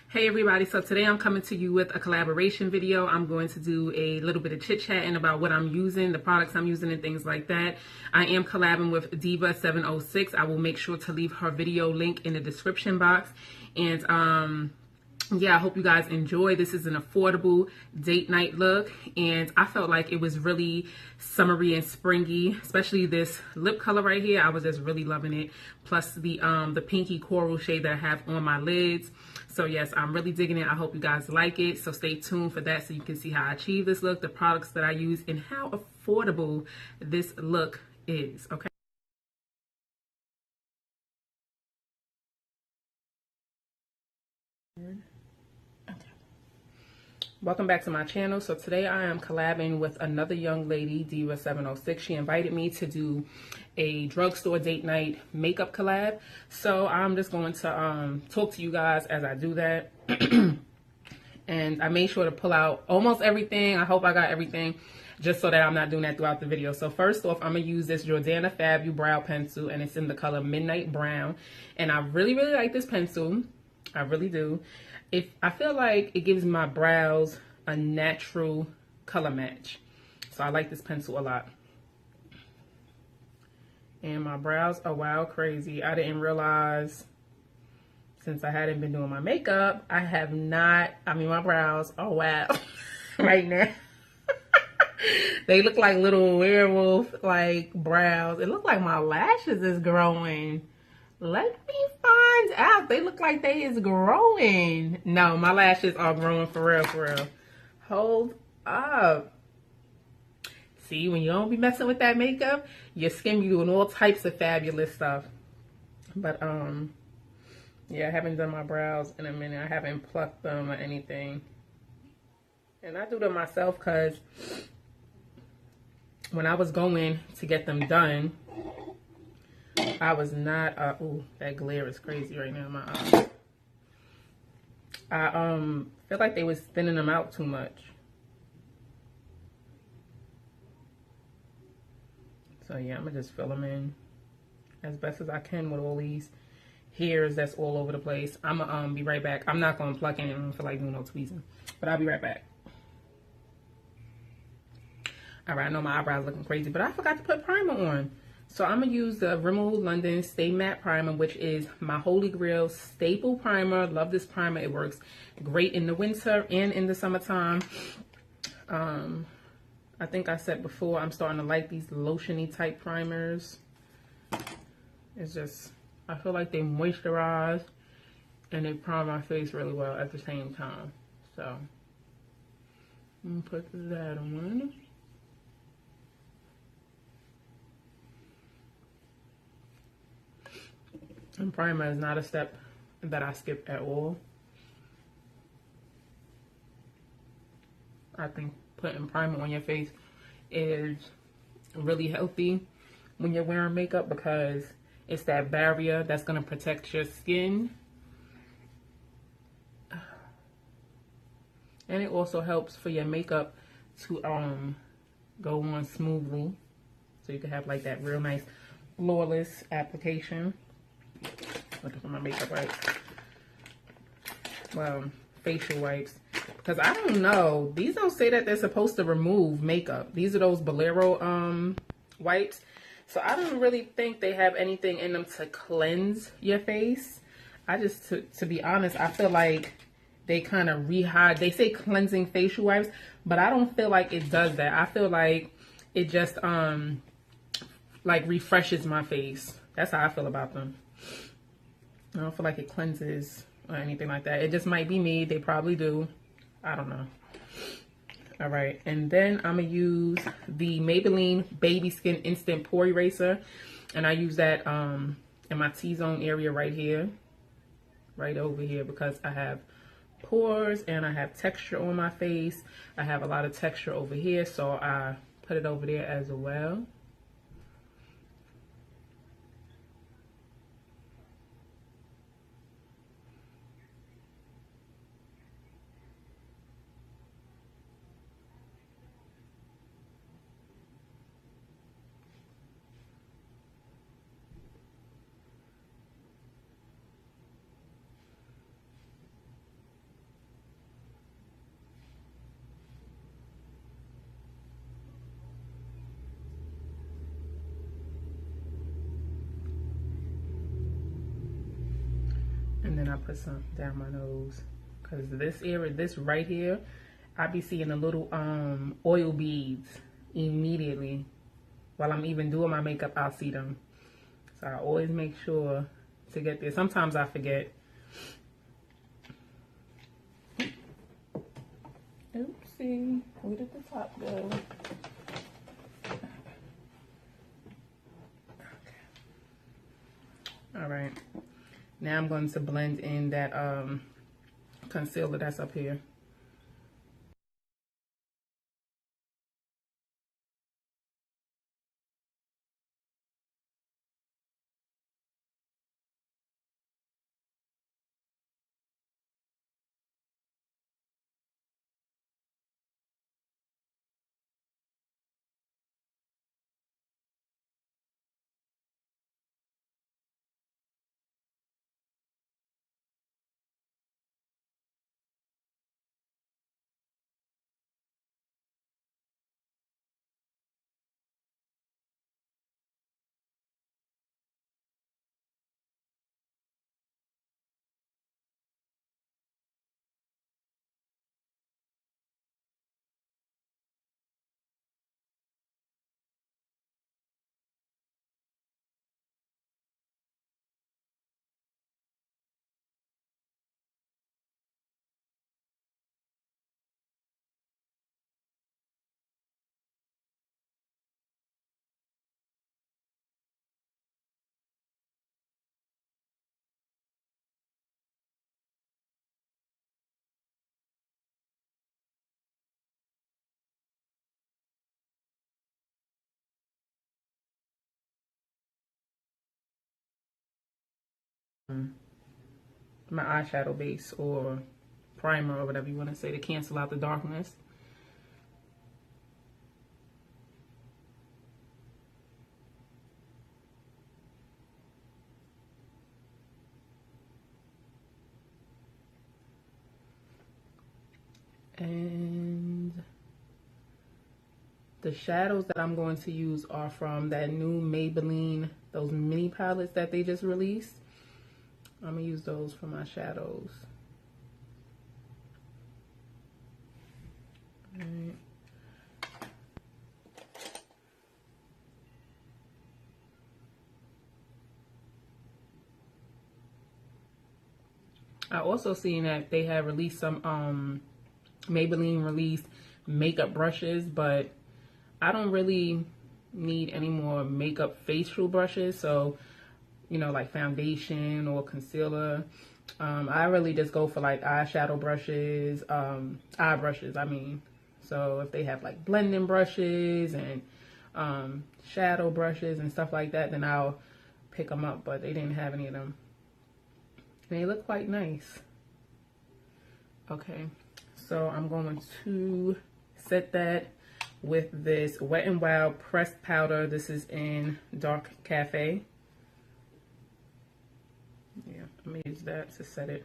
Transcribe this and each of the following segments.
Hey everybody, so today I'm coming to you with a collaboration video. I'm going to do a little bit of chit-chatting about what I'm using, the products I'm using and things like that. I am collabing with Diva706. I will make sure to leave her video link in the description box. And yeah, I hope you guys enjoy. This is an affordable date night look, and I felt like it was really summery and springy, especially this lip color right here. I was just really loving it. Plus the pinky coral shade that I have on my lids. So yes, I'm really digging it. I hope you guys like it. So stay tuned for that so you can see how I achieve this look, the products that I use, and how affordable this look is, okay? Welcome back to my channel. So today I am collabing with another young lady, Diva706. She invited me to do a drugstore date night makeup collab. So I'm just going to talk to you guys as I do that. And I made sure to pull out almost everything. I hope I got everything, just so that I'm not doing that throughout the video. So first off, I'm going to use this Jordana Fabu brow pencil, and it's in the color Midnight Brown. And I really, really like this pencil. I really do. I feel like it gives my brows a natural color match. So I like this pencil a lot. And my brows are wild crazy. I didn't realize, since I hadn't been doing my makeup, my brows are wild right now. They look like little werewolf like brows. It looks like my lashes is growing. Let me find out. They look like they is growing. No, my lashes are growing for real, for real. Hold up. See, when you don't be messing with that makeup, your skin be doing all types of fabulous stuff. But, yeah, I haven't done my brows in a minute. I haven't plucked them or anything. And I do them myself because when I was going to get them done, I was not, ooh, that glare is crazy right now in my eyes. I feel like they was thinning them out too much. So yeah, I'm gonna just fill them in as best as I can with all these hairs that's all over the place. I'm gonna be right back. I'm not gonna pluck any. I don't feel like doing no tweezing, but I'll be right back. All right, I know my eyebrows looking crazy, but I forgot to put primer on. So I'm going to use the Rimmel London Stay Matte Primer, which is my Holy Grail staple primer. Love this primer. It works great in the winter and in the summertime. I think I said before, I'm starting to like these lotiony type primers. It's just, I feel like they moisturize and they prime my face really well at the same time. So, I'm going to put that on. And primer is not a step that I skip at all. I think putting primer on your face is really healthy when you're wearing makeup because it's that barrier that's going to protect your skin. And it also helps for your makeup to go on smoothly. So you can have like that real nice flawless application. Looking for my makeup wipes. Well, facial wipes. Because I don't know. These don't say that they're supposed to remove makeup. These are those Bolero wipes. So I don't really think they have anything in them to cleanse your face. I just, to be honest, I feel like they kind of rehydrate. They say cleansing facial wipes, but I don't feel like it does that. I feel like it just like refreshes my face. That's how I feel about them. I don't feel like it cleanses or anything like that. It just might be me. They probably do. I don't know. All right. And then I'm going to use the Maybelline Baby Skin Instant Pore Eraser. And I use that in my T-zone area right here. Right over here because I have pores and I have texture on my face. I have a lot of texture over here. So I put it over there as well. I put some down my nose. Because this area, this right here, I be seeing the little oil beads immediately. While I'm even doing my makeup, I'll see them. So I always make sure to get there. Sometimes I forget. Oopsie. Where did the top go? All right. Now I'm going to blend in that concealer that's up here. My eyeshadow base or primer or whatever you want to say to cancel out the darkness. And the shadows that I'm going to use are from that new Maybelline, those mini palettes that they just released. I'm going to use those for my shadows. All right. I also seen that they have released some Maybelline released makeup brushes, but I don't really need any more makeup facial brushes. So, you know, like foundation or concealer. I really just go for like eyeshadow brushes, eye brushes, I mean. So if they have like blending brushes and shadow brushes and stuff like that, then I'll pick them up. But they didn't have any of them. They look quite nice. Okay, so I'm going to set that with this Wet n Wild pressed powder. This is in Dark Cafe. Yeah, I'm gonna use that to set it.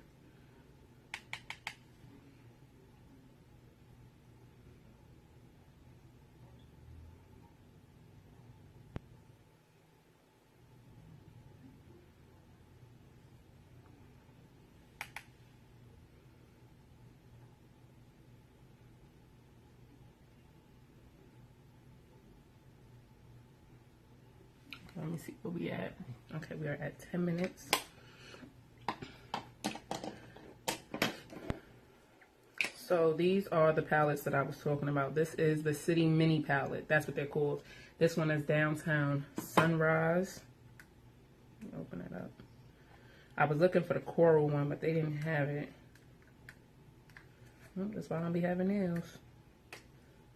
Let me see where we at. Okay, we are at 10 minutes. So these are the palettes that I was talking about. This is the City Mini palette. That's what they're called. This one is Downtown Sunrise. Let me open it up. I was looking for the coral one, but they didn't have it. Well, that's why I don't be having nails.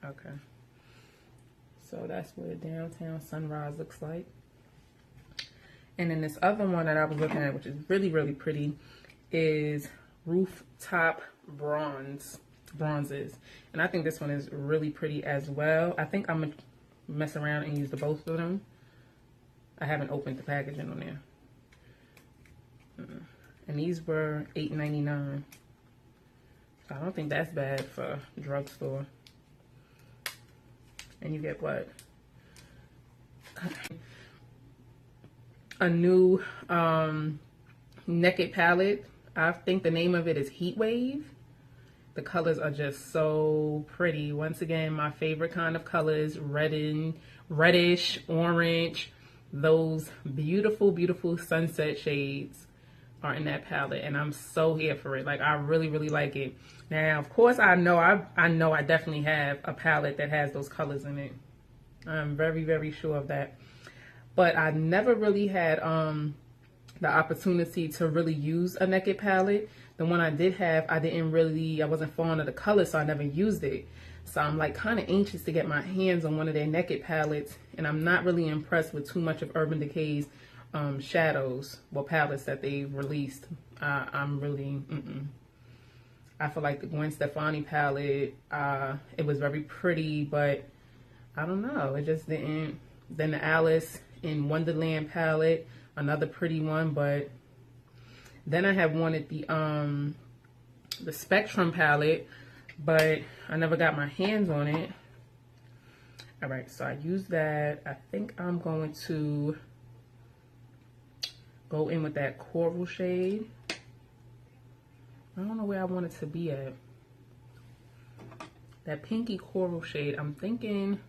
Okay. So that's what Downtown Sunrise looks like. And then this other one that I was looking at, which is really, really pretty, is Rooftop Bronzes. And I think this one is really pretty as well. I think I'm going to mess around and use the both of them. I haven't opened the packaging on there. And these were $8.99. So I don't think that's bad for Drugstore. And you get what? A new Naked palette. I think the name of it is Heat Wave. The colors are just so pretty. Once again, my favorite kind of colors, reddish, orange. Those beautiful, beautiful sunset shades are in that palette, and I'm so here for it. Like, I really, really like it. Now, of course, I know I definitely have a palette that has those colors in it. I'm very, very sure of that. But I never really had the opportunity to really use a naked palette. The one I did have, I wasn't fond of the color, so I never used it. So I'm like kind of anxious to get my hands on one of their naked palettes, and I'm not really impressed with too much of Urban Decay's shadows, palettes that they've released. I'm really, I feel like the Gwen Stefani palette, it was very pretty, but I don't know, it just didn't. Then the Alice in Wonderland palette, another pretty one, but then I have wanted the Spectrum palette, but I never got my hands on it. All right, so I used that. I think I'm going to go in with that coral shade. I don't know where I want it to be at. That pinky coral shade, I'm thinking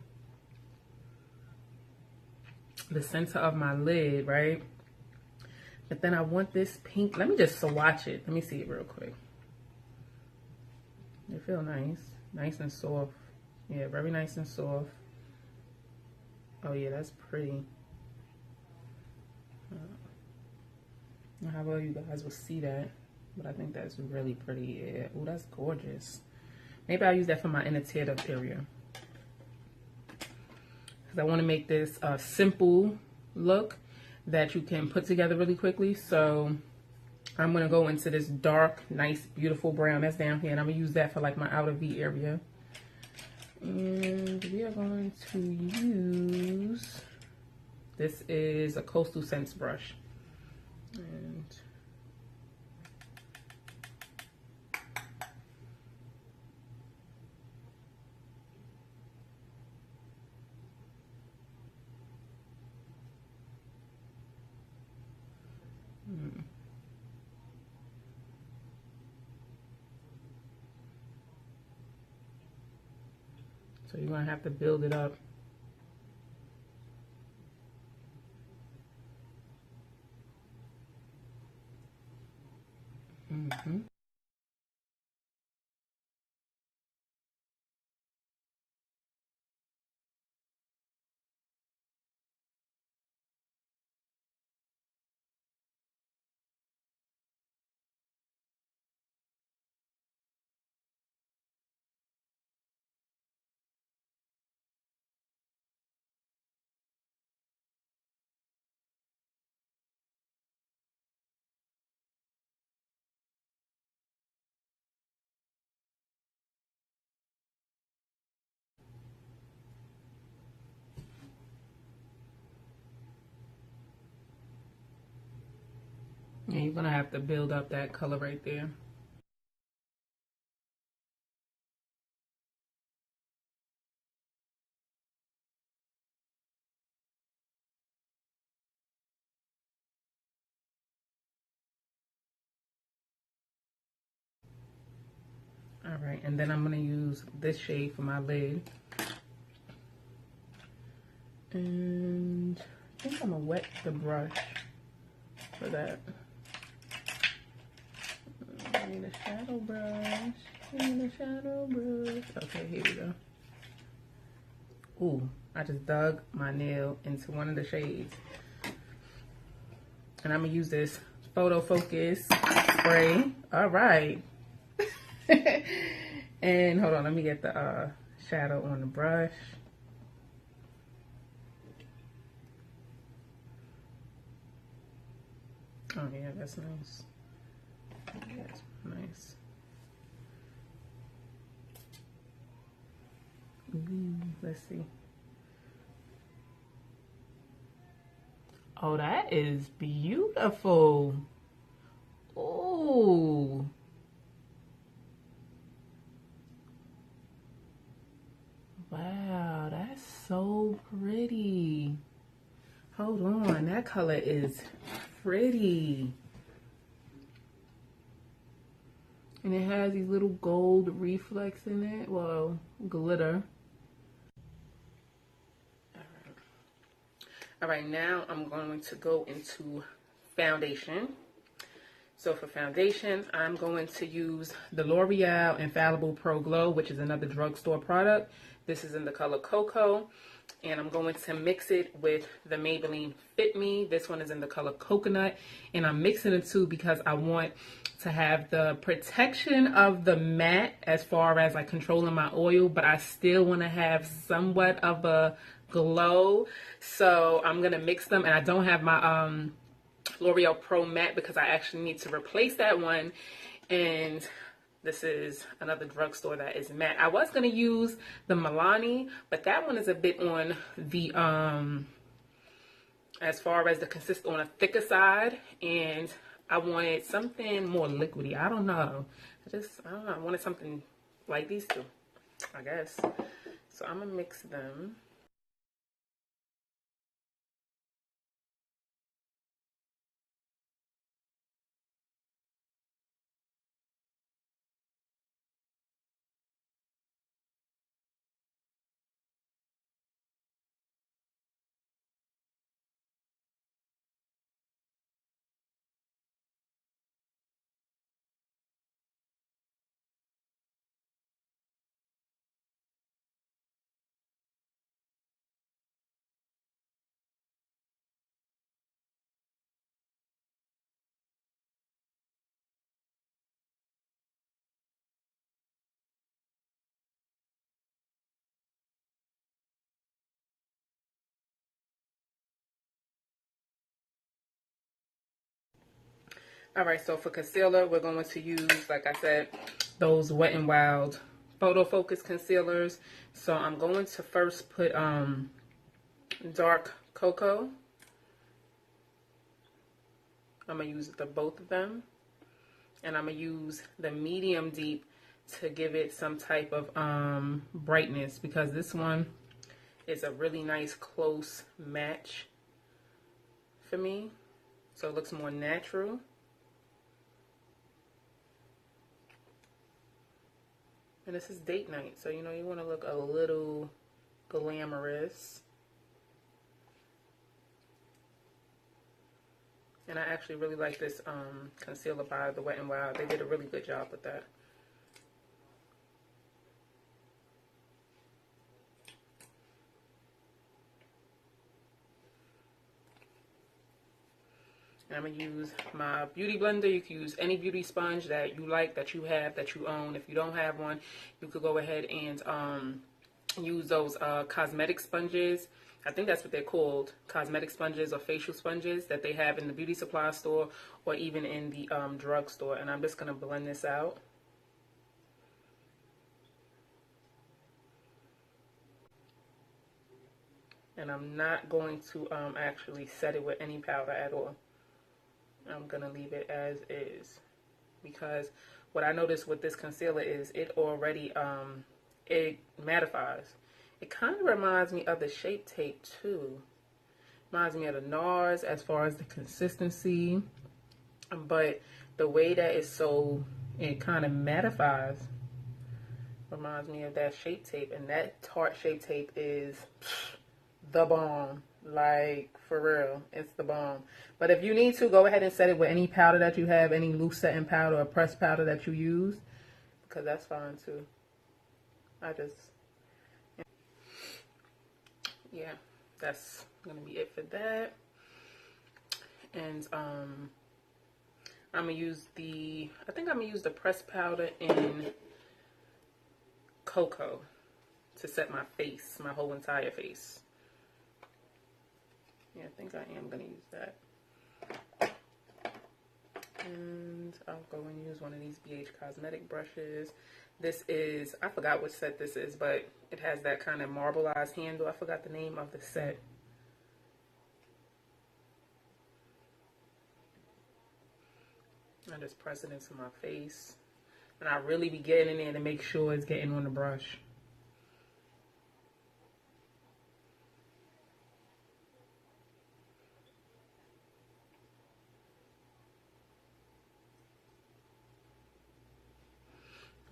the center of my lid, right? But then I want this pink. Let me just swatch it. Let me see it real quick. It feels nice. Nice and soft. Yeah, very nice and soft. Oh yeah, that's pretty. How well you guys will see that. But I think that's really pretty. Yeah. Oh, that's gorgeous. Maybe I'll use that for my inner teared up area. Because I want to make this a simple look that you can put together really quickly. So I'm going to go into this dark, nice, beautiful brown that's down here. And I'm going to use that for like my outer V area. And we are going to use, this is a Coastal Scents brush. And so you're going to have to build it up. Yeah, you're gonna have to build up that color right there. All right, and then I'm gonna use this shade for my lid. And I think I'm gonna wet the brush for that. I need a shadow brush. I need a shadow brush. Okay, here we go. Ooh, I just dug my nail into one of the shades. And I'm gonna use this Photo Focus spray. All right. And hold on, let me get the shadow on the brush. Oh yeah, that's nice. That's nice. Let's see. Oh, that is beautiful. Oh. Wow, that's so pretty. Hold on, that color is pretty. And it has these little gold reflex in it. Well, glitter. All right, now I'm going to go into foundation. So for foundation, I'm going to use the L'Oreal Infallible Pro Glow, which is another drugstore product. This is in the color Cocoa. And I'm going to mix it with the Maybelline Fit Me. This one is in the color Coconut. And I'm mixing the two because I want to have the protection of the matte as far as like controlling my oil, but I still want to have somewhat of a glow. So I'm going to mix them. And I don't have my L'Oreal Pro Matte because I actually need to replace that one. And this is another drugstore that is matte. I was going to use the Milani, but that one is a bit on the, as far as the consist on a thicker side. And I wanted something more liquidy. I don't know. I don't know. I wanted something like these two, I guess. So I'm going to mix them. All right, so for concealer, we're going to use, like I said, those Wet n Wild Photo Focus concealers. So I'm going to first put dark cocoa. I'm going to use both of them. And I'm going to use the medium deep to give it some type of brightness, because this one is a really nice close match for me. So it looks more natural. And this is date night, so you know you want to look a little glamorous. And I actually really like this concealer by the Wet n Wild. They did a really good job with that. I'm going to use my beauty blender. You can use any beauty sponge that you like, that you have, that you own. If you don't have one, you could go ahead and use those cosmetic sponges. I think that's what they're called, cosmetic sponges or facial sponges that they have in the beauty supply store or even in the drugstore. And I'm just going to blend this out. And I'm not going to actually set it with any powder at all. I'm going to leave it as is, because what I noticed with this concealer is it already, it mattifies. It kind of reminds me of the Shape Tape too. Reminds me of the NARS as far as the consistency, but the way that it's so, it kind of mattifies. Reminds me of that Shape Tape, and that Tarte Shape Tape is the bomb. Like, for real, it's the bomb. But if you need to, go ahead and set it with any powder that you have, any loose setting powder or pressed powder that you use, because that's fine too. Yeah, that's gonna be it for that. And I'm gonna use I think I'm gonna use the pressed powder in Cocoa to set my face, my whole entire face. Yeah, I think I am going to use that. And I'll go and use one of these BH Cosmetic brushes. This is, I forgot which set this is, but it has that kind of marbleized handle. I forgot the name of the set. I just press it into my face. And I really be getting in there to make sure it's getting on the brush.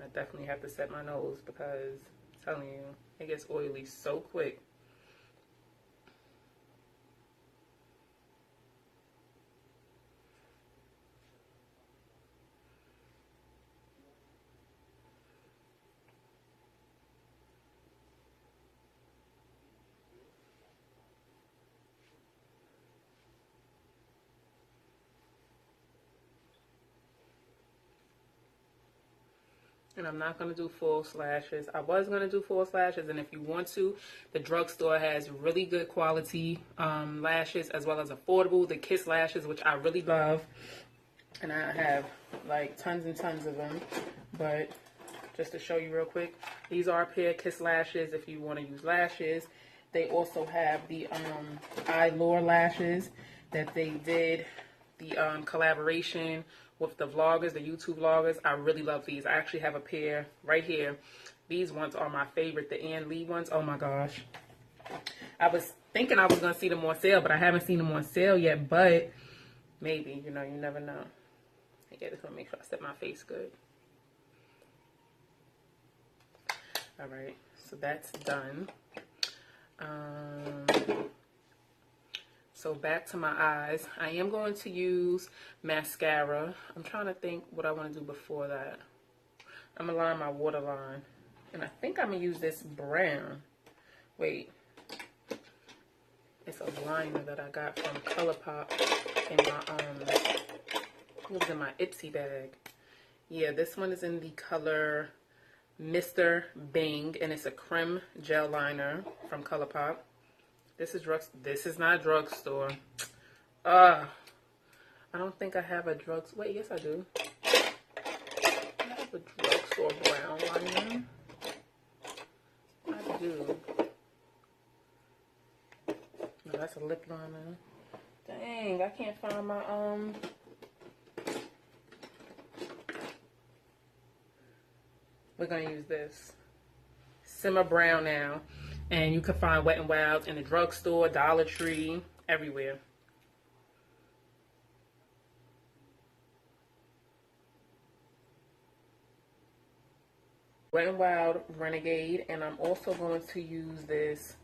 I definitely have to set my nose because I'm telling you, it gets oily so quick. And I'm not going to do false lashes. I was going to do false lashes, and if you want to, the drugstore has really good quality lashes as well as affordable. The Kiss lashes, which I really love, and I have like tons and tons of them. But just to show you real quick, these are a pair of Kiss lashes if you want to use lashes. They also have the Lure lashes that they did the collaboration with the vloggers, the YouTube vloggers. I really love these. I actually have a pair right here. These ones are my favorite, the Ann Lee ones. Oh my gosh. I was thinking I was going to see them on sale, but I haven't seen them on sale yet. But maybe, you know, you never know. Yeah, just want to make sure I set my face good. All right, so that's done. So back to my eyes. I am going to use mascara. I'm trying to think what I want to do before that. I'm going to line my waterline. And I think I'm going to use this brown. Wait. It's a liner that I got from COLLAB in my, it was in my Ipsy bag. Yeah, this one is in the color Mr. Bing. And it's a creme gel liner from COLLAB. This is not drugstore. I don't think I have a drugstore. Wait, yes I do. I have a drugstore brown liner. I do. No, that's a lip liner. Dang, I can't find my We're gonna use this Simmer Brown now. And you can find Wet n Wild in the drugstore, Dollar Tree, everywhere. Wet n Wild Renegade, and I'm also going to use this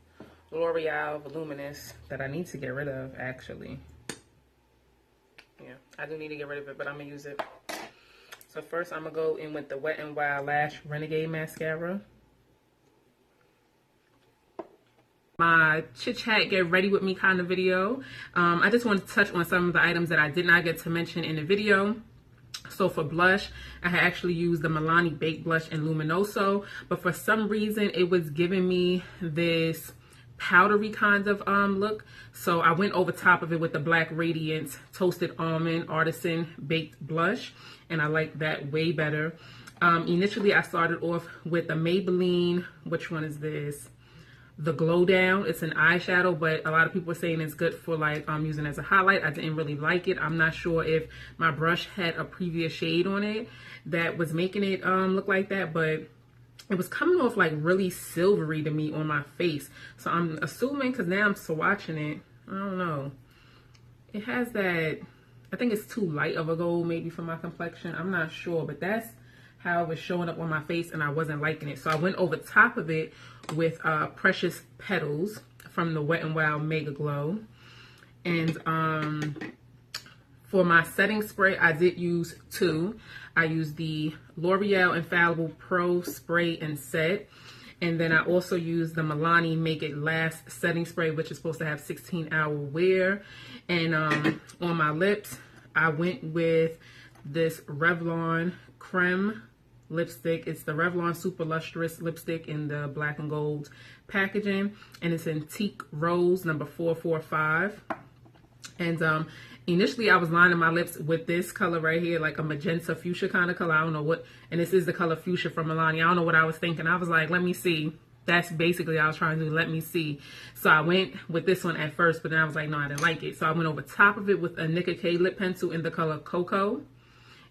L'Oreal Voluminous that I need to get rid of, actually. Yeah, I do need to get rid of it, but I'm going to use it. So first, I'm going to go in with the Wet n Wild Lash Renegade Mascara. My chit chat get ready with me kind of video. I just wanted to touch on some of the items that I did not get to mention in the video. So for blush, I had actually used the Milani Baked Blush in Luminoso, but for some reason it was giving me this powdery kind of look. So I went over top of it with the Black Radiance Toasted Almond Artisan Baked Blush, and I like that way better. Initially I started off with the Maybelline, which one is this? The Glow Down. It's an eyeshadow, but a lot of people are saying it's good for like using as a highlight. I didn't really like it. I'm not sure if my brush had a previous shade on it that was making it look like that, but it was coming off like really silvery to me on my face. So I'm assuming, because now I'm swatching it, I don't know. It has that, I think it's too light of a gold maybe for my complexion. I'm not sure, but that's how it was showing up on my face, and I wasn't liking it. So I went over top of it with Precious Petals from the Wet n Wild Mega Glow. And for my setting spray, I did use two. I used the L'Oreal Infallible Pro Spray and Set. And then I also used the Milani Make It Last setting spray, which is supposed to have 16-hour wear. And on my lips, I went with this Revlon Creme lipstick. It's the Revlon Super Lustrous lipstick in the black and gold packaging, and it's in Teak Rose number 445. And initially I was lining my lips with this color right here, like a magenta fuchsia kind of color. I don't know what, and this is the color fuchsia from Milani. I don't know what I was thinking. I was like, let me see. That's basically what I was trying to do, let me see. So I went with this one at first, but then I was like, no, I didn't like it. So I went over top of it with a Nicka K lip pencil in the color Cocoa.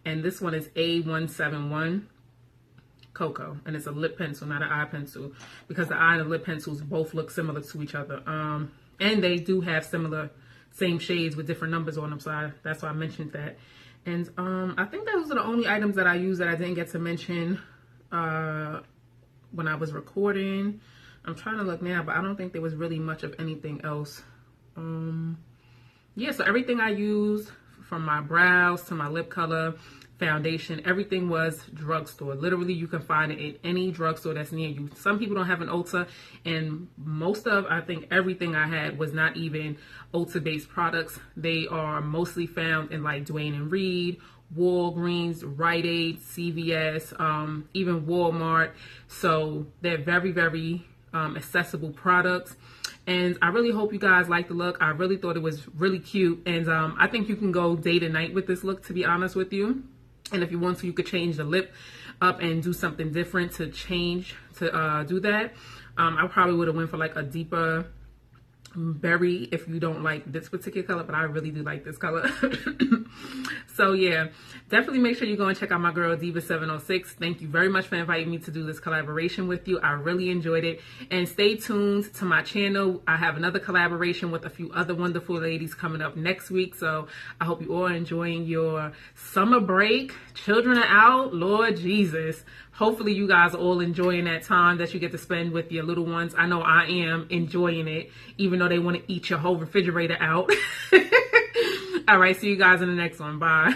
And this one is A171 Cocoa, and it's a lip pencil, not an eye pencil, because the eye and the lip pencils both look similar to each other. And they do have same shades with different numbers on them, so that's why I mentioned that. And I think those are the only items that I use that I didn't get to mention when I was recording. I'm trying to look now, but I don't think there was really much of anything else. Yeah, so everything I used, from my brows to my lip color, foundation, everything was drugstore. Literally, you can find it in any drugstore that's near you. Some people don't have an Ulta, and I think everything I had was not even Ulta based products. They are mostly found in like Duane and Reed, Walgreens, Rite Aid, CVS, even Walmart. So they're very, very accessible products. And I really hope you guys like the look. I really thought it was really cute. And I think you can go day to night with this look, to be honest with you. And if you want to, you could change the lip up and do something different to do that. I probably would have went for like a deeper berry if you don't like this particular color, but I really do like this color. So yeah, definitely make sure you go and check out my girl Diva706. Thank you very much for inviting me to do this collaboration with you. I really enjoyed it. And stay tuned to my channel. I have another collaboration with a few other wonderful ladies coming up next week. So I hope you all are enjoying your summer break. Children are out, Lord Jesus. Hopefully you guys are all enjoying that time that you get to spend with your little ones. I know I am enjoying it, even though they want to eat your whole refrigerator out. All right, see you guys in the next one. Bye.